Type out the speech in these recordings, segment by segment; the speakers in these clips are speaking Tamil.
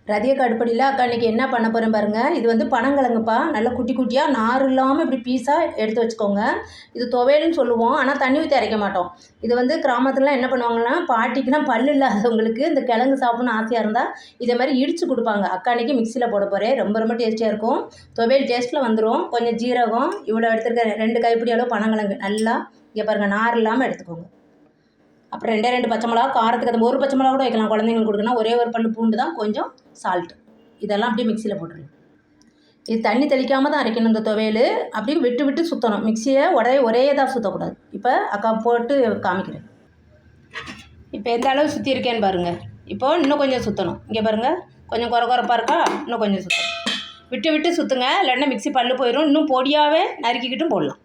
ரதியக்கா அடுப்படியில் அக்கா இன்றைக்கி என்ன பண்ண போகிறேன் பாருங்கள். இது வந்து பனங்கிழங்குப்பா. நல்லா குட்டி குட்டியாக நார் இல்லாமல் இப்படி பீஸாக எடுத்து வச்சுக்கோங்க. இது துவையல்னு சொல்லுவோம், ஆனால் தண்ணி ஊற்றி அரைக்க மாட்டோம். இது வந்து கிராமத்துலலாம் என்ன பண்ணுவாங்கன்னா, பாட்டிக்குலாம் பல் இல்லாதவங்களுக்கு இந்த கிழங்கு சாப்பிட்ணுன்னு ஆசையாக இருந்தால் இதை மாதிரி இடித்து கொடுப்பாங்க. அக்கா இன்றைக்கி மிக்சியில் போட போகிறேன். ரொம்ப ரொம்ப டேஸ்டியாக இருக்கும். துவையல் டேஸ்ட்டில் வந்துடும். கொஞ்சம் ஜீரகம் இவ்வளோ எடுத்துருக்க 2 கைப்பிடி அளவு பனங்கிழங்கு நல்லா இங்கே பாருங்கள், நார் இல்லாமல் எடுத்துக்கோங்க. அப்புறம் 2 பச்சை மிளகா, காரத்துக்கு அது ஒரு பச்சை மிளகா கூட வைக்கலாம். குழந்தைங்களுக்கு கொடுக்கணும். ஒரே ஒரு பல்லு பூண்டு தான், கொஞ்சம் சால்ட்டு. இதெல்லாம் அப்படியே மிக்சியில் போட்டுருங்க. இது தண்ணி தெளிக்காமல் தான் அரைக்கணும் இந்த துவையல். அப்படியே விட்டு விட்டு சுற்றணும். மிக்சியை ஒரே இதாக சுற்றக்கூடாது. இப்போ அக்கா போட்டு காமிக்கிறேன். இப்போ எந்த அளவு சுற்றியிருக்கேன்னு பாருங்கள். இப்போது இன்னும் கொஞ்சம் சுற்றணும். இங்கே பாருங்கள், கொஞ்சம் குறப்பாக இருக்கா, இன்னும் கொஞ்சம் சுற்றணும். விட்டு விட்டு சுற்றுங்க, இல்லைன்னா மிக்சி பல்லு போயிடும். இன்னும் பொடியாகவே நறுக்கிக்கிட்டும் போடலாம்.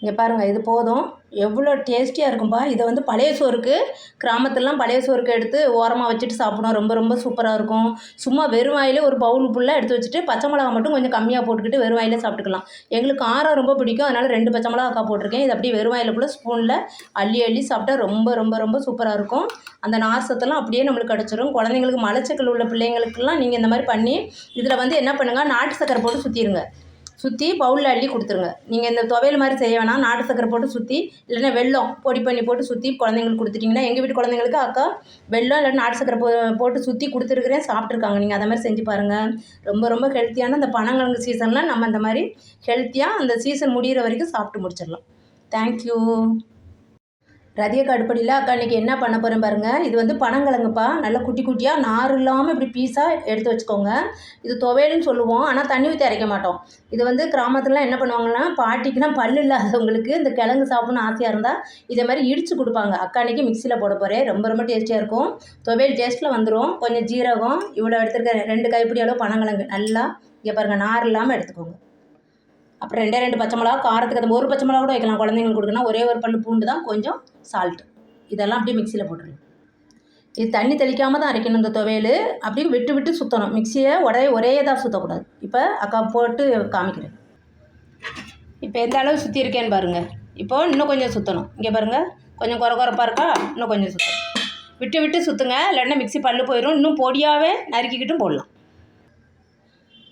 இங்கே பாருங்கள், இது போதும். எவ்வளோ டேஸ்டியாக இருக்கும்பா. இதை வந்து பழைய சோறுக்கு, கிராமத்துலலாம் பழைய சோறுக்கு எடுத்து ஓரமாக வச்சுட்டு சாப்பிடுவோம். ரொம்ப ரொம்ப சூப்பராக இருக்கும். சும்மா வெறும் வாயிலே ஒரு பவுல் ஃபுல்லாக எடுத்து வச்சுட்டு பச்சை மிளகா மட்டும் கொஞ்சம் கம்மியாக போட்டுக்கிட்டு வெறும் வாயிலே சாப்பிட்டுக்கலாம். எங்களுக்கு காரம் ரொம்ப பிடிக்கும், அதனால் 2 பச்சை மிளகா போட்டிருக்கேன். இது அப்படியே வெறும் வாயில் கூட ஸ்பூனில் அள்ளி சாப்பிட்டா ரொம்ப ரொம்ப ரொம்ப சூப்பராக இருக்கும். அந்த நார் சத்தெல்லாம் அப்படியே நம்மளுக்கு கிடச்சிரும். குழந்தைங்களுக்கு மலச்சிக்கல் உள்ள பிள்ளைங்களுக்கெல்லாம் நீங்கள் இந்த மாதிரி பண்ணி இதில் வந்து என்ன பண்ணுங்கள், நாட்டு சக்கரை போட்டு சுற்றிடுங்க. சுற்றி பவுலில் அள்ளி கொடுத்துருங்க. நீங்கள் இந்த துவையல் மாதிரி செய்ய வேணாம். நாட்டு சக்கரை போட்டு சுற்றி, இல்லைன்னா வெல்லம் பொடி பண்ணி போட்டு சுற்றி குழந்தைங்களுக்கு கொடுத்துட்டிங்கன்னா, எங்கள் வீட்டு குழந்தைங்களுக்கு அக்கா வெல்லம் இல்லை நாட்டு சக்கரை போட்டு சுற்றி கொடுத்துருக்குறேன், சாப்பிட்ருக்காங்க. நீங்கள் அதை மாதிரி செஞ்சு பாருங்கள். ரொம்ப ரொம்ப ஹெல்த்தியான இந்த பனங்கிழங்கு சீசனில் நம்ம இந்த மாதிரி ஹெல்த்தியாக அந்த சீசன் முடிகிற வரைக்கும் சாப்பிட்டு முடிச்சிடலாம். தேங்க்யூ. ரதியக்கா அடுப்படியில் அக்கா இன்றைக்கி என்ன பண்ண போகிறேன் பாருங்கள். இது வந்து பனங்கிழங்குப்பா. நல்லா குட்டி குட்டியாக நார் இல்லாமல் இப்படி பீஸாக எடுத்து வச்சுக்கோங்க. இது துவையல்னு சொல்லுவோம், ஆனால் தண்ணி ஊற்றி அரைக்க மாட்டோம். இது வந்து கிராமத்துலலாம் என்ன பண்ணுவாங்கன்னா, பாட்டிக்குலாம் பல் இல்லாதவங்களுக்கு இந்த கிழங்கு சாப்பிட்ணுன்னு ஆசையாக இருந்தால் இதை மாதிரி இடித்து கொடுப்பாங்க. அக்கா இன்றைக்கி மிக்சியில் போட போகிறேன். ரொம்ப ரொம்ப டேஸ்டியாக இருக்கும். துவையல் டேஸ்ட்டில் வந்துடும். கொஞ்சம் ஜீரகம் இவ்வளோ எடுத்துருக்க 2 கைப்பிடி அளவு பனங்கிழங்கு நல்லா இங்கே பாருங்கள், நார் இல்லாமல் எடுத்துக்கோங்க. அப்புறம் 2 பச்சை மிளகா, காரத்துக்கு அது ஒரு பச்சை மிளகா கூட வைக்கலாம். குழந்தைங்களுக்கு கொடுக்கணும். ஒரே ஒரு பல்லு பூண்டு தான், கொஞ்சம் சால்ட்டு. இதெல்லாம் அப்படியே மிக்சியில் போட்டுருங்க. இது தண்ணி தெளிக்காமல் தான் அரைக்கணும் இந்த துவையல். அப்படியே விட்டு விட்டு சுற்றணும். மிக்சியை ஒரே இதாக சுற்றக்கூடாது. இப்போ அக்கா போட்டு காமிக்கிறேன். இப்போ எந்த அளவு சுற்றியிருக்கேன்னு பாருங்கள். இப்போது இன்னும் கொஞ்சம் சுற்றணும். இங்கே பாருங்கள், கொஞ்சம் குறப்பாக இருக்கா, இன்னும் கொஞ்சம் சுற்றணும். விட்டு விட்டு சுற்றுங்க, இல்லைன்னா மிக்சி பல்லு போயிடும். இன்னும் பொடியாகவே நறுக்கிக்கிட்டும் போடலாம்.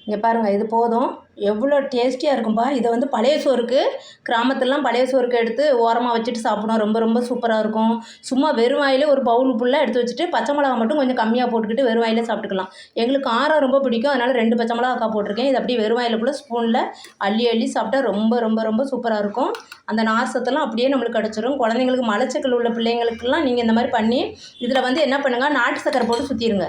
இங்கே பாருங்கள், இது போதும். எவ்வளோ டேஸ்டியாக இருக்கும்பா. இதை வந்து பழைய சோறுக்கு, கிராமத்துலலாம் பழைய சோறுக்கு எடுத்து ஓரமாக வச்சுட்டு சாப்பிடுவோம். ரொம்ப ரொம்ப சூப்பராக இருக்கும். சும்மா வெறும் வாயிலே ஒரு பவுல் ஃபுல்லாக எடுத்து வச்சுட்டு பச்சை மிளகா மட்டும் கொஞ்சம் கம்மியாக போட்டுக்கிட்டு வெறும் வாயிலே சாப்பிட்டுக்கலாம். எங்களுக்கு காரம் ரொம்ப பிடிக்கும், அதனால் 2 பச்சை மிளகா போட்டிருக்கேன். இது அப்படியே வெறும் வாயில் கூட ஸ்பூனில் அள்ளி சாப்பிட்டா ரொம்ப ரொம்ப ரொம்ப சூப்பராக இருக்கும். அந்த நார் சத்தெல்லாம் அப்படியே நம்மளுக்கு கிடச்சிரும். குழந்தைங்களுக்கு மலச்சிக்கல் உள்ள பிள்ளைங்களுக்கெல்லாம் நீங்கள் இந்த மாதிரி பண்ணி இதில் வந்து என்ன பண்ணுங்கள், நாட்டு சக்கரை போட்டு சுற்றிடுங்க.